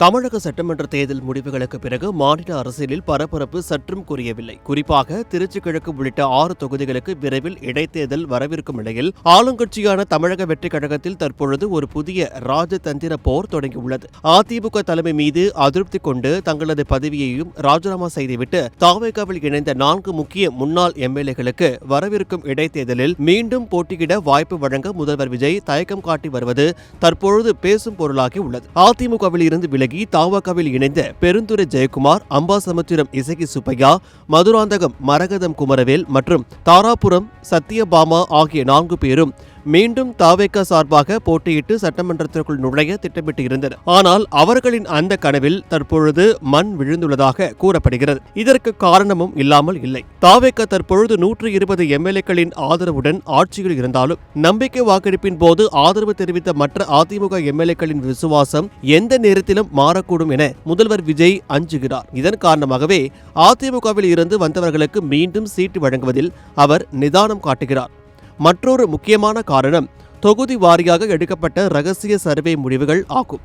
தமிழக சட்டமன்ற தேர்தல் முடிவுகளுக்கு பிறகு மாநில அரசியலில் பரபரப்பு சற்றும் குறையவில்லை. குறிப்பாக திருச்சி கிழக்கு உள்ளிட்ட 6 தொகுதிகளுக்கு விரைவில் இடைத்தேர்தல் வரவிருக்கும் நிலையில் ஆளுங்கட்சியான தமிழக வெற்றிக் கழகத்தில் தற்பொழுது ஒரு புதிய ராஜதந்திர போர் தொடங்கியுள்ளது. அதிமுக தலைமை மீது அதிருப்தி கொண்டு தங்களது பதவியையும் ராஜினாமா செய்துவிட்டு தவேகாவில் இணைந்த 4 முக்கிய முன்னாள் எம்எல்ஏக்களுக்கு வரவிருக்கும் இடைத்தேர்தலில் மீண்டும் போட்டியிட வாய்ப்பு வழங்க முதல்வர் விஜய் தயக்கம் காட்டி வருவது தற்பொழுது பேசும் பொருளாகி உள்ளது. அதிமுகவில் இருந்து விலகி தவேகாவில் இணைந்த பெருந்துறை ஜெயக்குமார், அம்பாசமுத்திரம் இசக்கி சுப்பையா, மதுராந்தகம் மரகதம் குமரவேல் மற்றும் தாராபுரம் சத்யபாமா ஆகிய 4 பேரும் மீண்டும் தவேகா சார்பாக போட்டியிட்டு சட்டமன்றத்திற்குள் நுழைய திட்டமிட்டு இருந்தனர். ஆனால் அவர்களின் அந்த கனவில் தற்பொழுது மண் விழுந்துள்ளதாக கூறப்படுகிறது. இதற்கு காரணமும் இல்லாமல் இல்லை. தவேகா தற்பொழுது 120 எம்எல்ஏக்களின் ஆதரவுடன் ஆட்சியில் இருந்தாலும் நம்பிக்கை வாக்கெடுப்பின் போது ஆதரவு தெரிவித்த மற்ற அதிமுக எம்எல்ஏக்களின் விசுவாசம் எந்த நேரத்திலும் மாறக்கூடும் என முதல்வர் விஜய் அஞ்சுகிறார். இதன் காரணமாகவே அதிமுகவில் இருந்து வந்தவர்களுக்கு மீண்டும் சீட்டு வழங்குவதில் அவர் நிதானம் காட்டுகிறார். மற்றொரு முக்கியமான காரணம் தொகுதி வாரியாக எடுக்கப்பட்ட ரகசிய சர்வே முடிவுகள் ஆகும்.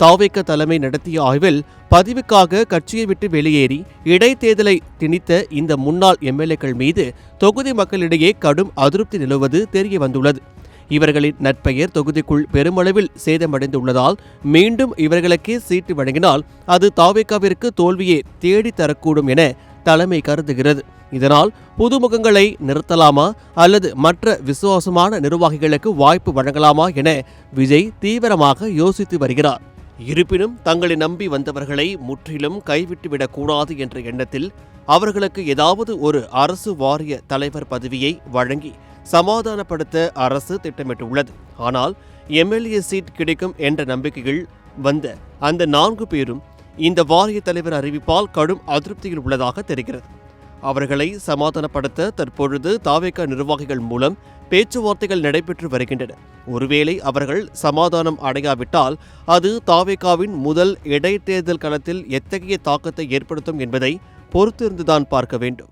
தவேகா தலைமை நடத்திய ஆய்வில் பதிவுக்காக கட்சியை விட்டு வெளியேறி இடைத்தேர்தலை திணித்த இந்த முன்னாள் எம்எல்ஏக்கள் மீது தொகுதி மக்களிடையே கடும் அதிருப்தி நிலவுவது தெரிய வந்துள்ளது. இவர்களின் நற்பெயர் தொகுதிக்குள் பெருமளவில் சேதமடைந்துள்ளதால் மீண்டும் இவர்களுக்கே சீட்டு வழங்கினால் அது தவேகாவிற்கு தோல்வியை தேடித்தரக்கூடும் என தலைமை கருதுகிறது. இதனால் புதுமுகங்களை நிறுத்தலாமா அல்லது மற்ற விசுவாசமான நிர்வாகிகளுக்கு வாய்ப்பு வழங்கலாமா என விஜய் தீவிரமாக யோசித்து வருகிறார். இருப்பினும் தங்களை நம்பி வந்தவர்களை முற்றிலும் கைவிட்டுவிடக் கூடாது என்ற எண்ணத்தில் அவர்களுக்கு ஏதாவது ஒரு அரசு வாரிய தலைவர் பதவியை வழங்கி சமாதானப்படுத்த அரசு திட்டமிட்டுள்ளது. ஆனால் எம்எல்ஏ சீட் கிடைக்கும் என்ற நம்பிக்கையில் வந்த அந்த 4 பேரும் இந்த வாரிய தலைவர் அறிவிப்பால் கடும் அதிருப்தியில் உள்ளதாக தெரிகிறது. அவர்களை சமாதானப்படுத்த தற்பொழுது தவேகா நிர்வாகிகள் மூலம் பேச்சுவார்த்தைகள் நடைபெற்று வருகின்றன. ஒருவேளை அவர்கள் சமாதானம் அடையாவிட்டால் அது தவேகாவின் முதல் இடைத்தேர்தல் களத்தில் எத்தகைய தாக்கத்தை ஏற்படுத்தும் என்பதை பொறுத்திருந்துதான் பார்க்க வேண்டும்.